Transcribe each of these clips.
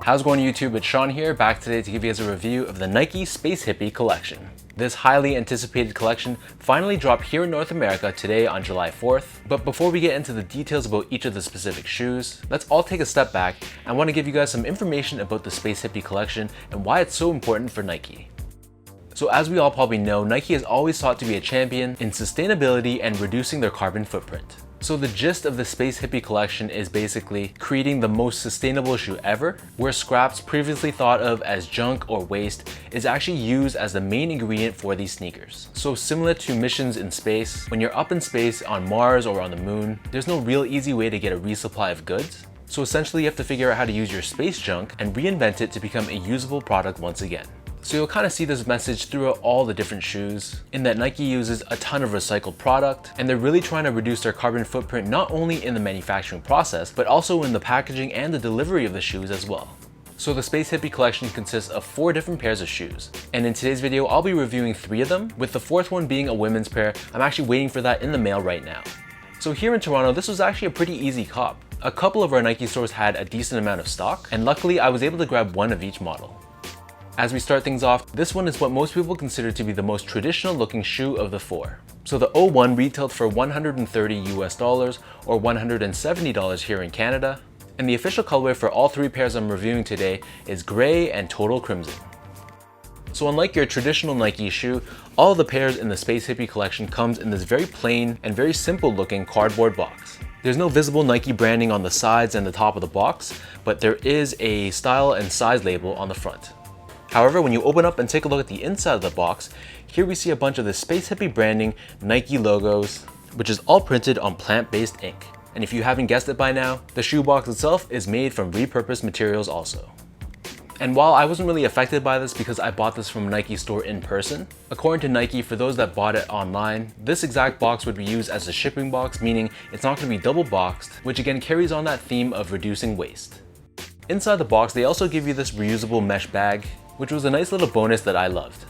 How's it going YouTube? It's Sean here, back today to give you guys a review of the Nike Space Hippie collection. This highly anticipated collection finally dropped here in North America today on July 4th. But before we get into the details about each of the specific shoes, let's all take a step back and I want to give you guys some information about the Space Hippie collection and why it's so important for Nike. So as we all probably know, Nike has always sought to be a champion in sustainability and reducing their carbon footprint. So the gist of the Space Hippie collection is basically creating the most sustainable shoe ever, where scraps previously thought of as junk or waste is actually used as the main ingredient for these sneakers. So similar to missions in space, when you're up in space on Mars or on the moon, there's no real easy way to get a resupply of goods. So essentially you have to figure out how to use your space junk and reinvent it to become a usable product once again. So you'll kind of see this message throughout all the different shoes, in that Nike uses a ton of recycled product, and they're really trying to reduce their carbon footprint not only in the manufacturing process, but also in the packaging and the delivery of the shoes as well. So the Space Hippie collection consists of 4 different pairs of shoes, and in today's video I'll be reviewing 3 of them, with the 4th one being a women's pair. I'm actually waiting for that in the mail right now. So here in Toronto, this was actually a pretty easy cop. A couple of our Nike stores had a decent amount of stock, and luckily I was able to grab one of each model. As we start things off, this one is what most people consider to be the most traditional looking shoe of the 4. So the 01 retailed for $130 US or $170 here in Canada, and the official colorway for all 3 pairs I'm reviewing today is gray and total crimson. So unlike your traditional Nike shoe, all of the pairs in the Space Hippie collection comes in this very plain and very simple looking cardboard box. There's no visible Nike branding on the sides and the top of the box, but there is a style and size label on the front. However, when you open up and take a look at the inside of the box, here we see a bunch of the Space Hippie branding Nike logos, which is all printed on plant-based ink. And if you haven't guessed it by now, the shoe box itself is made from repurposed materials also. And while I wasn't really affected by this because I bought this from a Nike store in person, according to Nike, for those that bought it online, this exact box would be used as a shipping box, meaning it's not going to be double boxed, which again carries on that theme of reducing waste. Inside the box, they also give you this reusable mesh bag, which was a nice little bonus that I loved.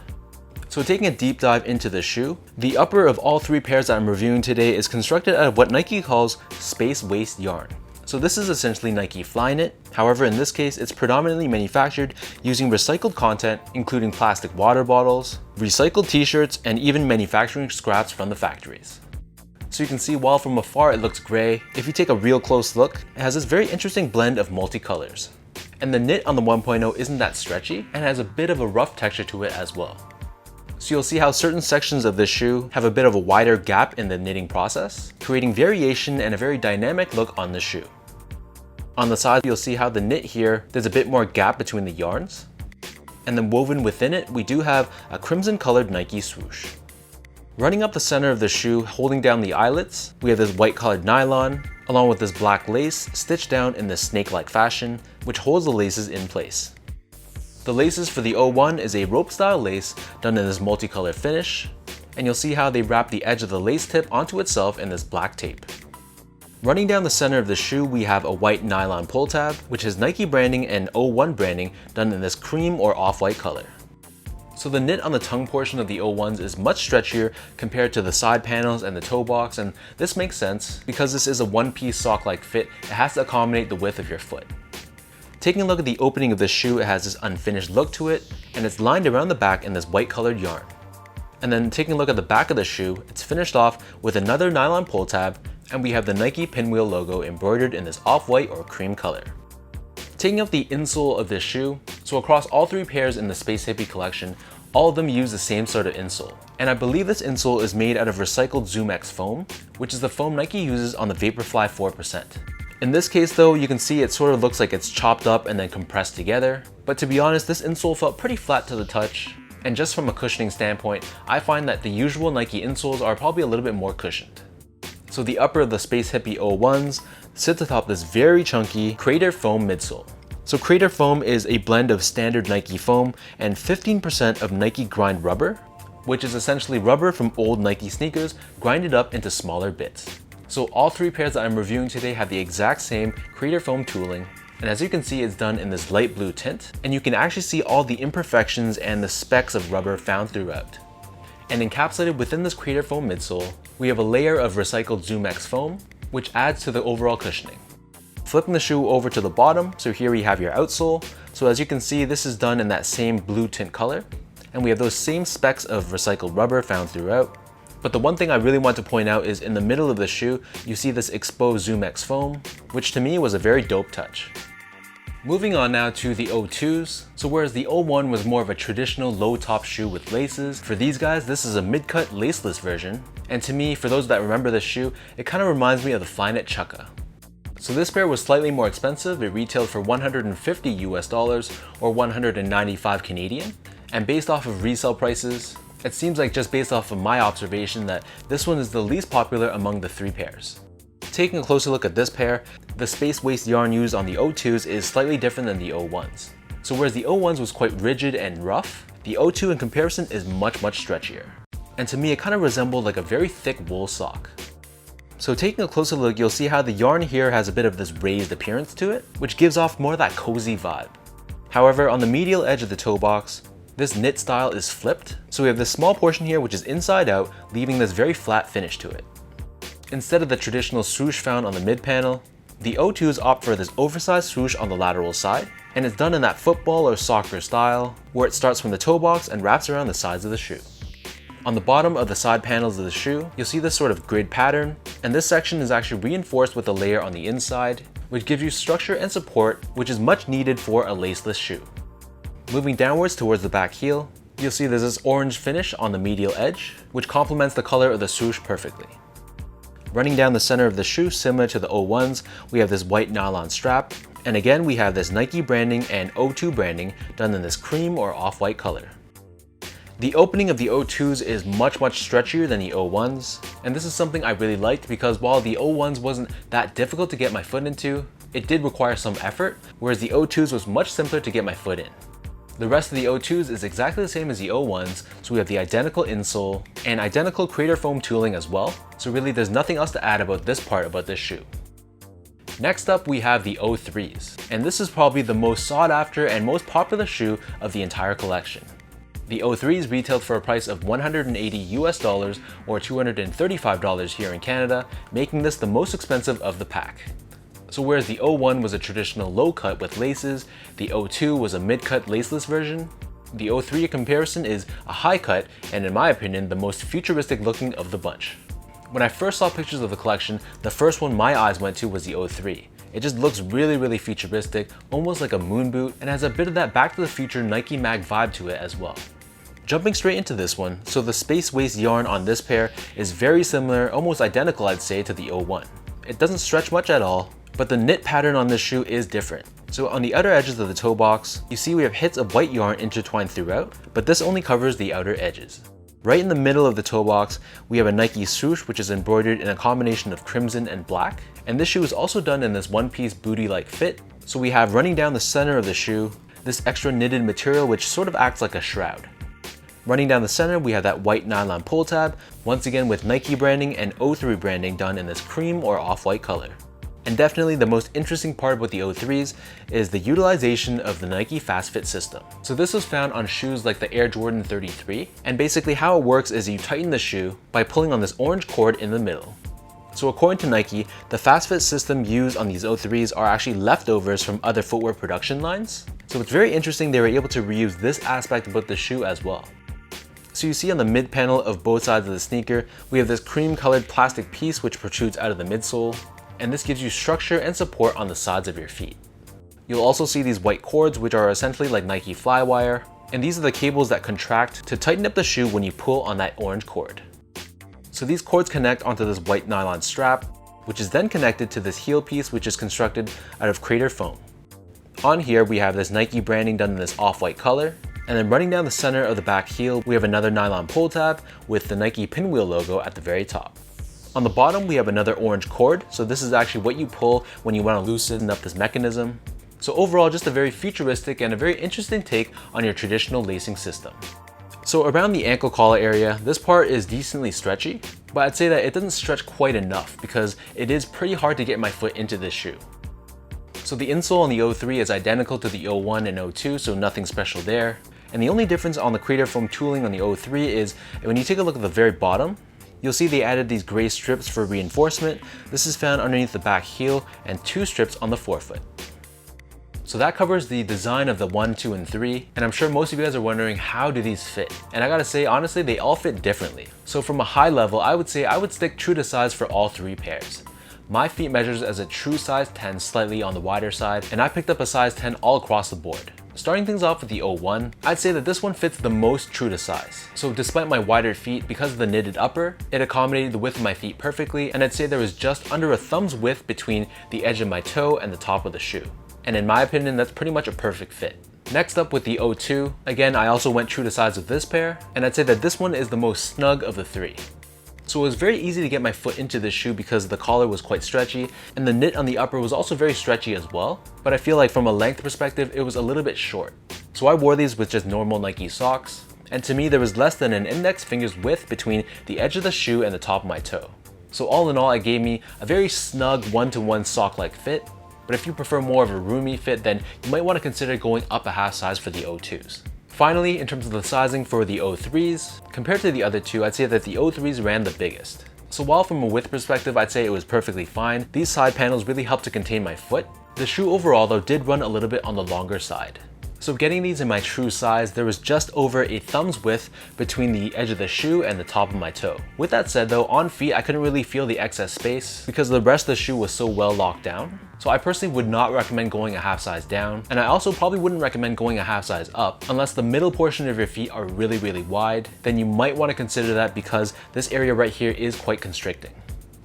So taking a deep dive into the shoe, the upper of all 3 pairs that I'm reviewing today is constructed out of what Nike calls space waste yarn. So this is essentially Nike Flyknit. However, in this case, it's predominantly manufactured using recycled content, including plastic water bottles, recycled t-shirts, and even manufacturing scraps from the factories. So you can see while from afar it looks gray, if you take a real close look, it has this very interesting blend of multicolors. And the knit on the 1.0 isn't that stretchy and has a bit of a rough texture to it as well. So you'll see how certain sections of this shoe have a bit of a wider gap in the knitting process, creating variation and a very dynamic look on the shoe. On the side, you'll see how the knit here, there's a bit more gap between the yarns. And then woven within it, we do have a crimson colored Nike swoosh. Running up the center of the shoe, holding down the eyelets, we have this white colored nylon, along with this black lace stitched down in this snake-like fashion, which holds the laces in place. The laces for the 01 is a rope style lace done in this multicolored finish, and you'll see how they wrap the edge of the lace tip onto itself in this black tape. Running down the center of the shoe, we have a white nylon pull tab, which has Nike branding and 01 branding done in this cream or off-white color. So the knit on the tongue portion of the 01s is much stretchier compared to the side panels and the toe box, and this makes sense because this is a one-piece sock-like fit. It has to accommodate the width of your foot. Taking a look at the opening of this shoe, it has this unfinished look to it, and it's lined around the back in this white colored yarn. And then taking a look at the back of the shoe, it's finished off with another nylon pull tab, and we have the Nike pinwheel logo embroidered in this off-white or cream color. Taking out the insole of this shoe, so across all 3 pairs in the Space Hippie collection, all of them use the same sort of insole. And I believe this insole is made out of recycled ZoomX foam, which is the foam Nike uses on the Vaporfly 4%. In this case though, you can see it sort of looks like it's chopped up and then compressed together. But to be honest, this insole felt pretty flat to the touch. And just from a cushioning standpoint, I find that the usual Nike insoles are probably a little bit more cushioned. So the upper of the Space Hippie 01s sits atop this very chunky Crater foam midsole. So Crater foam is a blend of standard Nike foam and 15% of Nike grind rubber, which is essentially rubber from old Nike sneakers grinded up into smaller bits. So all 3 pairs that I'm reviewing today have the exact same Crater foam tooling, and as you can see, it's done in this light blue tint, and you can actually see all the imperfections and the specks of rubber found throughout. And encapsulated within this Crater foam midsole, we have a layer of recycled ZoomX foam, which adds to the overall cushioning. Flipping the shoe over to the bottom, so here we have your outsole. So as you can see, this is done in that same blue tint color. And we have those same specks of recycled rubber found throughout. But the one thing I really want to point out is in the middle of the shoe, you see this exposed Zoom X foam, which to me was a very dope touch. Moving on now to the O2s. So whereas the O1 was more of a traditional low top shoe with laces, for these guys, this is a mid-cut laceless version. And to me, for those that remember this shoe, it kind of reminds me of the Flyknit Chukka. So this pair was slightly more expensive. It retailed for $150 US or 195 Canadian. And based off of resale prices, it seems like just based off of my observation that this one is the least popular among the three pairs. Taking a closer look at this pair, the space waist yarn used on the O2s is slightly different than the O1s. So whereas the O1s was quite rigid and rough, the O2 in comparison is much stretchier. And to me, it kind of resembled like a very thick wool sock. So taking a closer look, you'll see how the yarn here has a bit of this raised appearance to it, which gives off more of that cozy vibe. However, on the medial edge of the toe box, this knit style is flipped. So we have this small portion here which is inside out, leaving this very flat finish to it. Instead of the traditional swoosh found on the mid panel, the O2s opt for this oversized swoosh on the lateral side, and it's done in that football or soccer style, where it starts from the toe box and wraps around the sides of the shoe. On the bottom of the side panels of the shoe, you'll see this sort of grid pattern, and this section is actually reinforced with a layer on the inside, which gives you structure and support, which is much needed for a laceless shoe. Moving downwards towards the back heel, you'll see there's this orange finish on the medial edge, which complements the color of the swoosh perfectly. Running down the center of the shoe, similar to the O1s, we have this white nylon strap, and again we have this Nike branding and O2 branding done in this cream or off-white color. The opening of the O2s is much stretchier than the O1s, and this is something I really liked because while the O1s wasn't that difficult to get my foot into, it did require some effort, whereas the O2s was much simpler to get my foot in. The rest of the O2s is exactly the same as the O1s, so we have the identical insole and identical crater foam tooling as well, so really there's nothing else to add about this part about this shoe. Next up we have the O3s, and this is probably the most sought after and most popular shoe of the entire collection. The O3s retailed for a price of $180 US or $235 here in Canada, making this the most expensive of the pack. So whereas the O1 was a traditional low cut with laces, the O2 was a mid-cut laceless version, the O3 in comparison is a high cut and in my opinion the most futuristic looking of the bunch. When I first saw pictures of the collection, the first one my eyes went to was the O3. It just looks really futuristic, almost like a moon boot, and has a bit of that Back to the Future Nike Mag vibe to it as well. Jumping straight into this one, so the space waist yarn on this pair is very similar, almost identical I'd say, to the O1. It doesn't stretch much at all, but the knit pattern on this shoe is different. So on the outer edges of the toe box, you see we have hits of white yarn intertwined throughout, but this only covers the outer edges. Right in the middle of the toe box, we have a Nike swoosh which is embroidered in a combination of crimson and black, and this shoe is also done in this one-piece booty-like fit. So we have running down the center of the shoe, this extra knitted material which sort of acts like a shroud. Running down the center, we have that white nylon pull tab, once again with Nike branding and O3 branding done in this cream or off-white color. And definitely the most interesting part about the O3s is the utilization of the Nike Fast Fit system. So this was found on shoes like the Air Jordan 33, and basically how it works is you tighten the shoe by pulling on this orange cord in the middle. So according to Nike, the Fast Fit system used on these O3s are actually leftovers from other footwear production lines. So it's very interesting they were able to reuse this aspect about the shoe as well. So you see on the mid panel of both sides of the sneaker, we have this cream colored plastic piece which protrudes out of the midsole, and this gives you structure and support on the sides of your feet. You'll also see these white cords which are essentially like Nike Flywire, and these are the cables that contract to tighten up the shoe when you pull on that orange cord. So these cords connect onto this white nylon strap, which is then connected to this heel piece which is constructed out of crater foam. On here we have this Nike branding done in this off-white color, and then running down the center of the back heel, we have another nylon pull tab with the Nike pinwheel logo at the very top. On the bottom, we have another orange cord, so this is actually what you pull when you want to loosen up this mechanism. So overall, just a very futuristic and a very interesting take on your traditional lacing system. So around the ankle collar area, this part is decently stretchy, but I'd say that it doesn't stretch quite enough because it is pretty hard to get my foot into this shoe. So the insole on the O3 is identical to the O1 and O2, so nothing special there. And the only difference on the crater foam tooling on the O3 is when you take a look at the very bottom, You'll see they added these gray strips for reinforcement. This is found underneath the back heel and 2 strips on the forefoot. So that covers the design of the 1, 2, and 3, and I'm sure most of you guys are wondering how do these fit? And I gotta say, honestly, they all fit differently. So from a high level, I would say I would stick true to size for all 3 pairs. My feet measures as a true size 10, slightly on the wider side, and I picked up a size 10 all across the board. Starting things off with the 01, I'd say that this one fits the most true to size. So despite my wider feet, because of the knitted upper, it accommodated the width of my feet perfectly, and I'd say there was just under a thumb's width between the edge of my toe and the top of the shoe. And in my opinion, that's pretty much a perfect fit. Next up with the 02, again, I also went true to size with this pair, and I'd say that this one is the most snug of the 3. So it was very easy to get my foot into this shoe because the collar was quite stretchy, and the knit on the upper was also very stretchy as well, but I feel like from a length perspective, it was a little bit short. So I wore these with just normal Nike socks, and to me there was less than an index finger's width between the edge of the shoe and the top of my toe. So all in all, it gave me a very snug one-to-one sock-like fit, but if you prefer more of a roomy fit, then you might want to consider going up a half size for the 02s. Finally, in terms of the sizing for the 03s, compared to the other two, I'd say that the 03s ran the biggest. So while from a width perspective, I'd say it was perfectly fine, these side panels really helped to contain my foot. The shoe overall though did run a little bit on the longer side. So getting these in my true size, there was just over a thumb's width between the edge of the shoe and the top of my toe. With that said though, on feet I couldn't really feel the excess space because the rest of the shoe was so well locked down. So I personally would not recommend going a half size down, and I also probably wouldn't recommend going a half size up unless the middle portion of your feet are really wide. Then you might want to consider that because this area right here is quite constricting.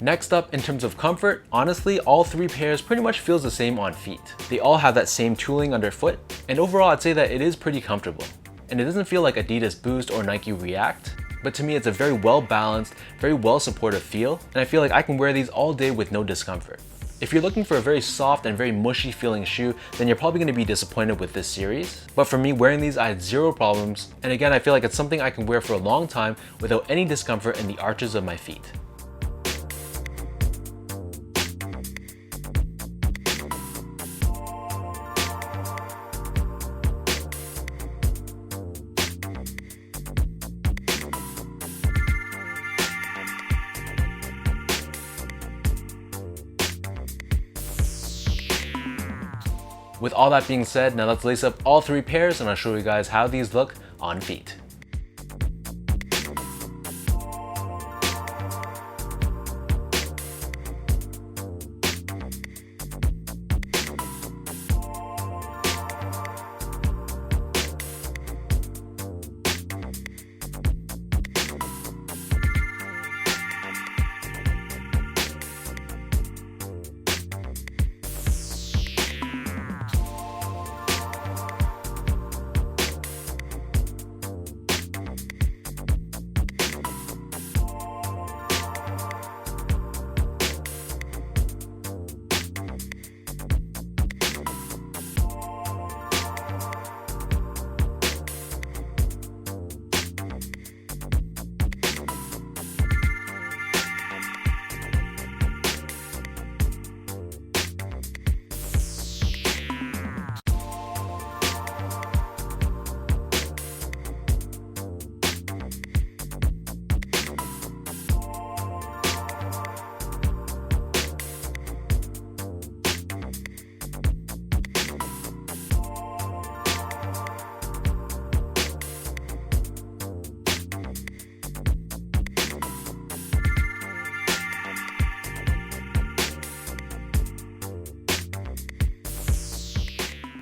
Next up, in terms of comfort, honestly, all 3 pairs pretty much feels the same on feet. They all have that same tooling underfoot, and overall I'd say that it is pretty comfortable. And it doesn't feel like Adidas Boost or Nike React, but to me it's a very well balanced, very well supportive feel, and I feel like I can wear these all day with no discomfort. If you're looking for a very soft and very mushy feeling shoe, then you're probably going to be disappointed with this series. But for me, wearing these, I had 0 problems, and again, I feel like it's something I can wear for a long time without any discomfort in the arches of my feet. With all that being said, now let's lace up all 3 pairs and I'll show you guys how these look on feet.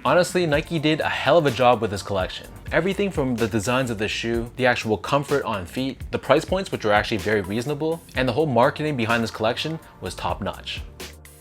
Honestly, Nike did a hell of a job with this collection. Everything from the designs of the shoe, the actual comfort on feet, the price points which were actually very reasonable, and the whole marketing behind this collection was top notch.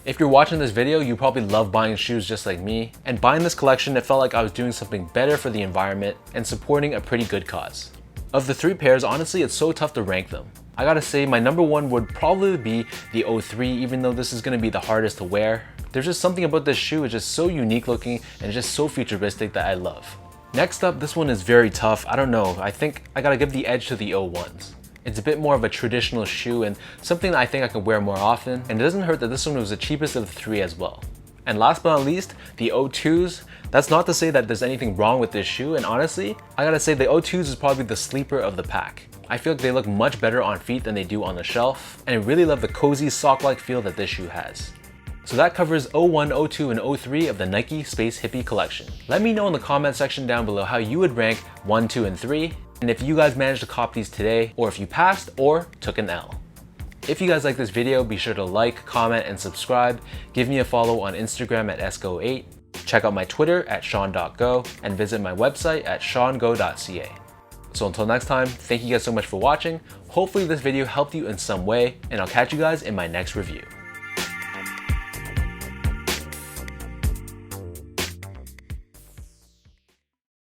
If you're watching this video, you probably love buying shoes just like me, and buying this collection, it felt like I was doing something better for the environment and supporting a pretty good cause. Of the 3 pairs, honestly, it's so tough to rank them. I gotta say my number 1 would probably be the 03, even though this is gonna be the hardest to wear. There's just something about this shoe, it's just so unique looking and just so futuristic that I love. Next up, this one is very tough. I don't know, I think I gotta give the edge to the 01s. It's a bit more of a traditional shoe and something that I think I can wear more often, and it doesn't hurt that this one was the cheapest of the 3 as well. And last but not least, the 02s. That's not to say that there's anything wrong with this shoe, and honestly, I gotta say the 02s is probably the sleeper of the pack. I feel like they look much better on feet than they do on the shelf, and I really love the cozy sock-like feel that this shoe has. So that covers 01, 02, and 03 of the Nike Space Hippie collection. Let me know in the comment section down below how you would rank 1, 2, and 3, and if you guys managed to cop these today, or if you passed or took an L. If you guys like this video, be sure to like, comment, and subscribe. Give me a follow on Instagram at esco8. Check out my Twitter at sean.go, and visit my website at seango.ca. So until next time, thank you guys so much for watching. Hopefully this video helped you in some way, and I'll catch you guys in my next review.